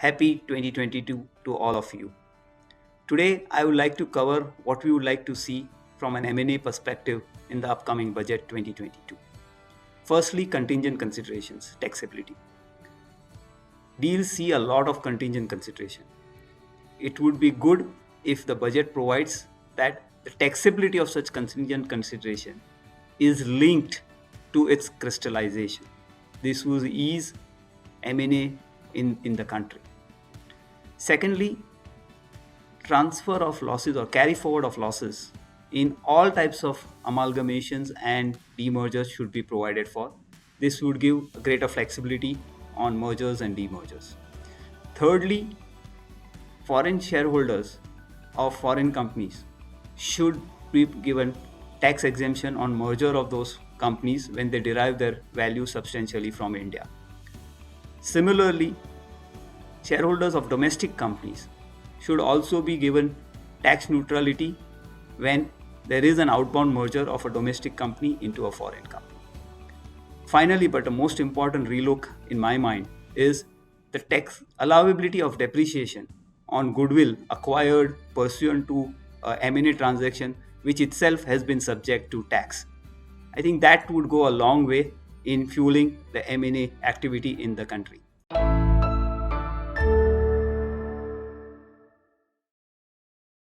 Happy 2022 to all of you. Today, I would like to cover what we would like to see from an M&A perspective in the upcoming budget 2022. Firstly, contingent considerations, taxability. Deals see a lot of contingent consideration. It would be good if the budget provides that the taxability of such contingent consideration is linked to its crystallization. This will ease M&A in the country. Secondly, transfer of losses or carry forward of losses in all types of amalgamations and demergers should be provided for. This would give greater flexibility on mergers and demergers. Thirdly, foreign shareholders of foreign companies should be given tax exemption on merger of those companies when they derive their value substantially from India. Similarly, shareholders of domestic companies should also be given tax neutrality when there is an outbound merger of a domestic company into a foreign company. Finally, but the most important relook in my mind is the tax allowability of depreciation on goodwill acquired pursuant to a M&A transaction which itself has been subject to tax. I think that would go a long way in fueling the M&A activity in the country.